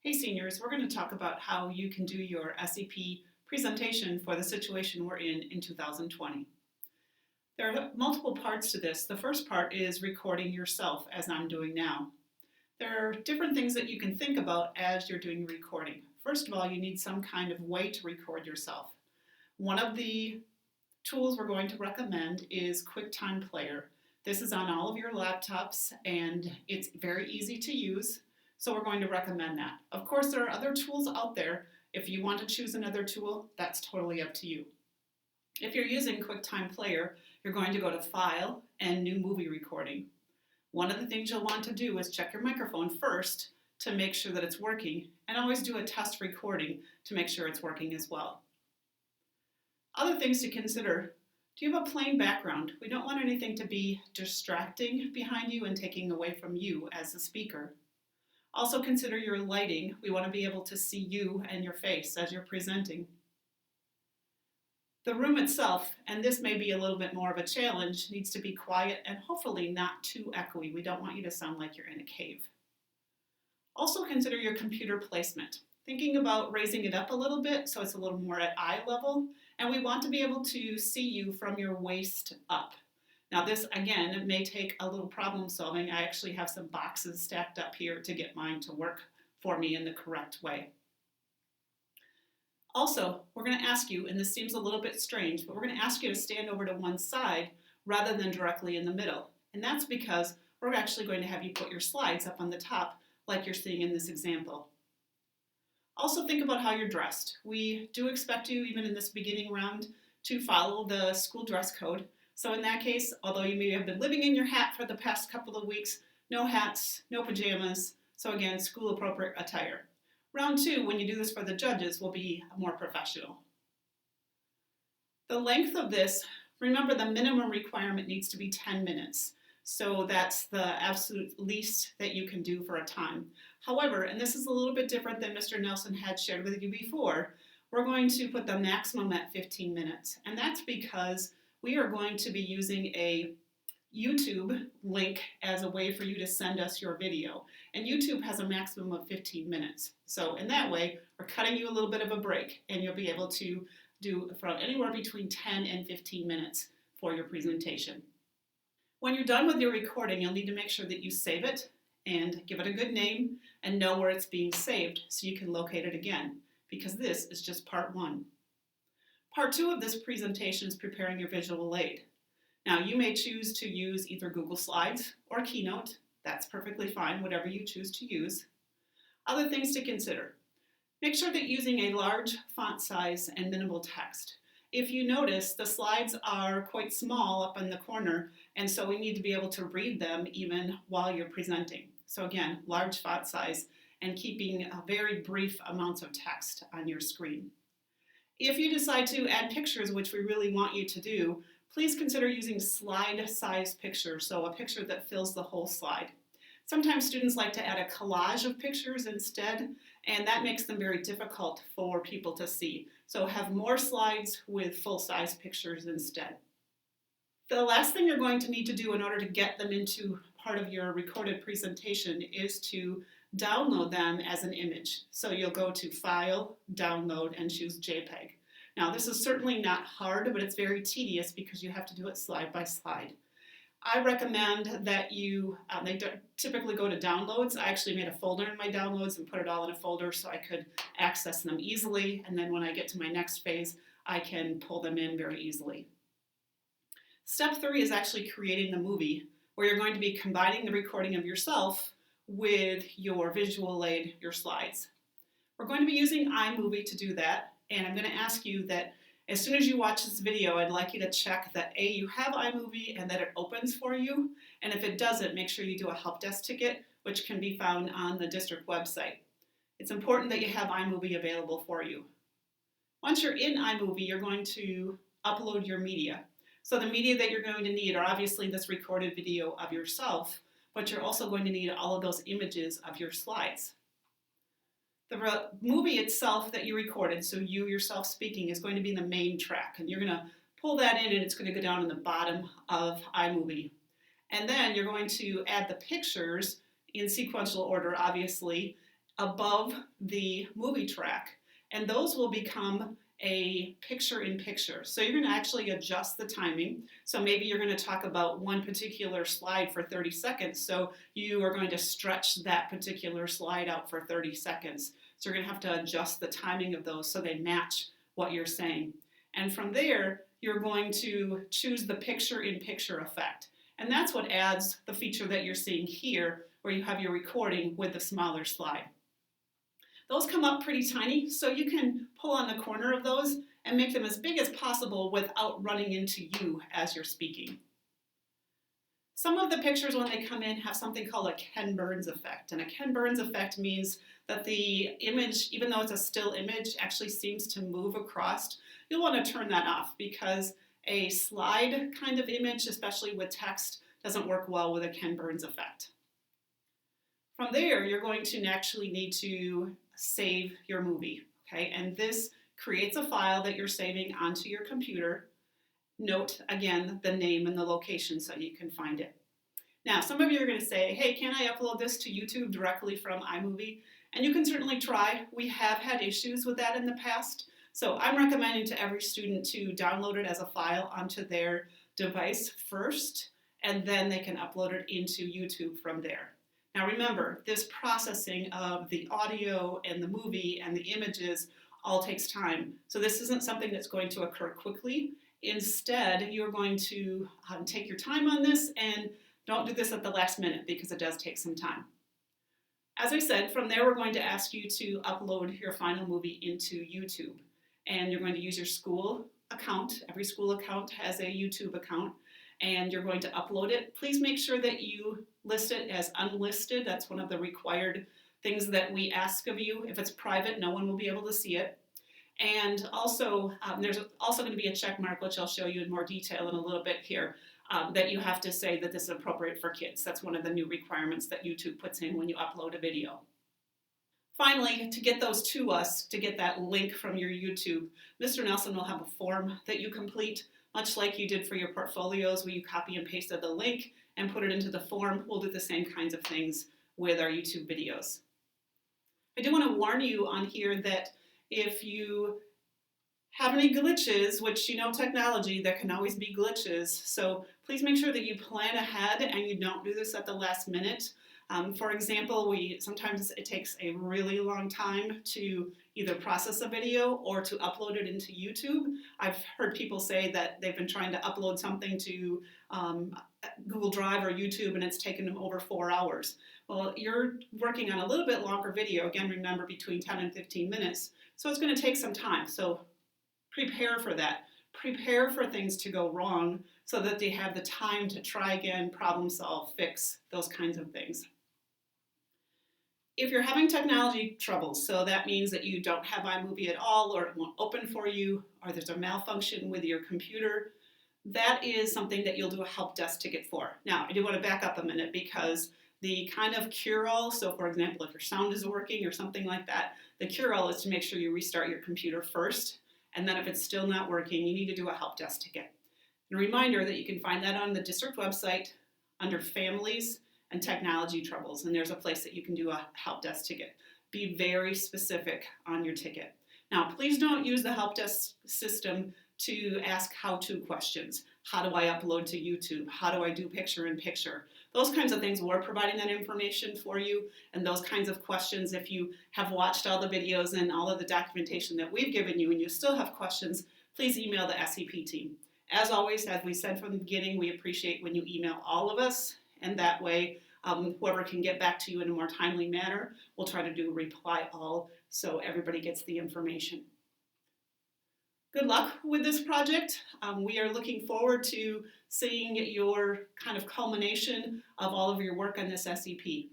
Hey seniors, we're going to talk about how you can do your SEP presentation for the situation we're in 2020. There are multiple parts to this. The first part is recording yourself as I'm doing now. There are different things that you can think about as you're doing recording. First of all, you need some kind of way to record yourself. One of the tools we're going to recommend is QuickTime Player. This is on all of your laptops and it's very easy to use. So we're going to recommend that. Of course, there are other tools out there. If you want to choose another tool, that's totally up to you. If you're using QuickTime Player, you're going to go to File and New Movie Recording. One of the things you'll want to do is check your microphone first to make sure that it's working, and always do a test recording to make sure it's working as well. Other things to consider: do you have a plain background? We don't want anything to be distracting behind you and taking away from you as the speaker. Also consider your lighting. We want to be able to see you and your face as you're presenting. The room itself, and this may be a little bit more of a challenge, needs to be quiet and hopefully not too echoey. We don't want you to sound like you're in a cave. Also consider your computer placement. Thinking about raising it up a little bit so it's a little more at eye level, and we want to be able to see you from your waist up. Now this, again, may take a little problem solving. I actually have some boxes stacked up here to get mine to work for me in the correct way. Also, we're going to ask you, and this seems a little bit strange, but we're going to ask you to stand over to one side rather than directly in the middle. And that's because we're actually going to have you put your slides up on the top like you're seeing in this example. Also think about how you're dressed. We do expect you, even in this beginning round, to follow the school dress code. So in that case, although you may have been living in your hat for the past couple of weeks, no hats, no pajamas, so again, school appropriate attire. Round 2, when you do this for the judges, will be more professional. The length of this, remember the minimum requirement needs to be 10 minutes. So that's the absolute least that you can do for a time. However, and this is a little bit different than Mr. Nelson had shared with you before, we're going to put the maximum at 15 minutes. And that's because we are going to be using a YouTube link as a way for you to send us your video. And YouTube has a maximum of 15 minutes. So in that way, we're cutting you a little bit of a break, and you'll be able to do from anywhere between 10 and 15 minutes for your presentation. When you're done with your recording, you'll need to make sure that you save it and give it a good name and know where it's being saved so you can locate it again, because this is just part 1. Part 2 of this presentation is preparing your visual aid. Now you may choose to use either Google Slides or Keynote. That's perfectly fine, whatever you choose to use. Other things to consider: make sure that using a large font size and minimal text. If you notice, the slides are quite small up in the corner, and so we need to be able to read them even while you're presenting. So again, large font size and keeping very brief amounts of text on your screen. If you decide to add pictures, which we really want you to do, please consider using slide-sized pictures, so a picture that fills the whole slide. Sometimes students like to add a collage of pictures instead, and that makes them very difficult for people to see. So have more slides with full-size pictures instead. The last thing you're going to need to do in order to get them into part of your recorded presentation is to download them as an image. So you'll go to File, Download, and choose JPEG. Now this is certainly not hard, but it's very tedious because you have to do it slide by slide. I recommend that they typically go to downloads. I actually made a folder in my downloads and put it all in a folder so I could access them easily, and then when I get to my next phase, I can pull them in very easily. Step 3 is actually creating the movie, where you're going to be combining the recording of yourself with your visual aid, your slides. We're going to be using iMovie to do that, and I'm going to ask you that as soon as you watch this video, I'd like you to check that A, you have iMovie and that it opens for you, and if it doesn't, make sure you do a help desk ticket, which can be found on the district website. It's important that you have iMovie available for you. Once you're in iMovie, you're going to upload your media. So the media that you're going to need are obviously this recorded video of yourself, but you're also going to need all of those images of your slides. The movie itself that you recorded, so you yourself speaking, is going to be the main track, and you're going to pull that in and it's going to go down in the bottom of iMovie. And then you're going to add the pictures in sequential order, obviously, above the movie track, and those will become a picture-in-picture. So you're going to actually adjust the timing. So maybe you're going to talk about one particular slide for 30 seconds. So you are going to stretch that particular slide out for 30 seconds. So you're going to have to adjust the timing of those so they match what you're saying. And from there, you're going to choose the picture-in-picture effect. And that's what adds the feature that you're seeing here, where you have your recording with the smaller slide. Those come up pretty tiny, so you can pull on the corner of those and make them as big as possible without running into you as you're speaking. Some of the pictures when they come in have something called a Ken Burns effect. And a Ken Burns effect means that the image, even though it's a still image, actually seems to move across. You'll want to turn that off because a slide kind of image, especially with text, doesn't work well with a Ken Burns effect. From there, you're going to actually need to save your movie, okay? And this creates a file that you're saving onto your computer. Note, again, the name and the location so you can find it. Now, some of you are going to say, hey, can I upload this to YouTube directly from iMovie? And you can certainly try. We have had issues with that in the past. So I'm recommending to every student to download it as a file onto their device first, and then they can upload it into YouTube from there. Now remember, this processing of the audio and the movie and the images all takes time. So this isn't something that's going to occur quickly. Instead, you're going to take your time on this and don't do this at the last minute because it does take some time. As I said, from there we're going to ask you to upload your final movie into YouTube. And you're going to use your school account. Every school account has a YouTube account. And you're going to upload it. Please make sure that you list it as unlisted. That's one of the required things that we ask of you. If it's private, no one will be able to see it. And also, there's also going to be a check mark, which I'll show you in more detail in a little bit here, that you have to say that this is appropriate for kids. That's one of the new requirements that YouTube puts in when you upload a video. Finally, to get those to us, to get that link from your YouTube, Mr. Nelson will have a form that you complete, much like you did for your portfolios, where you copy and pasted the link and put it into the form. We'll do the same kinds of things with our YouTube videos. I do want to warn you on here that if you have any glitches, which you know technology, there can always be glitches, so please make sure that you plan ahead and you don't do this at the last minute. For example, sometimes it takes a really long time to either process a video or to upload it into YouTube. I've heard people say that they've been trying to upload something to Google Drive or YouTube and it's taken them over 4 hours. Well, you're working on a little bit longer video, again, remember between 10 and 15 minutes, so it's going to take some time. So prepare for that. Prepare for things to go wrong so that they have the time to try again, problem solve, fix, those kinds of things. If you're having technology troubles, so that means that you don't have iMovie at all, or it won't open for you, or there's a malfunction with your computer, that is something that you'll do a help desk ticket for. Now, I do want to back up a minute because the kind of cure-all, so for example, if your sound isn't working or something like that, the cure-all is to make sure you restart your computer first, and then if it's still not working, you need to do a help desk ticket. And a reminder that you can find that on the district website under Families and Technology Troubles, and there's a place that you can do a help desk ticket. Be very specific on your ticket. Now, please don't use the help desk system to ask how-to questions. How do I upload to YouTube? How do I do picture-in-picture? Those kinds of things, we're providing that information for you, and those kinds of questions, if you have watched all the videos and all of the documentation that we've given you and you still have questions, please email the SEP team. As always, as we said from the beginning, we appreciate when you email all of us, and that way whoever can get back to you in a more timely manner, we'll try to do reply all so everybody gets the information. Good luck with this project. We are looking forward to seeing your kind of culmination of all of your work on this SEP.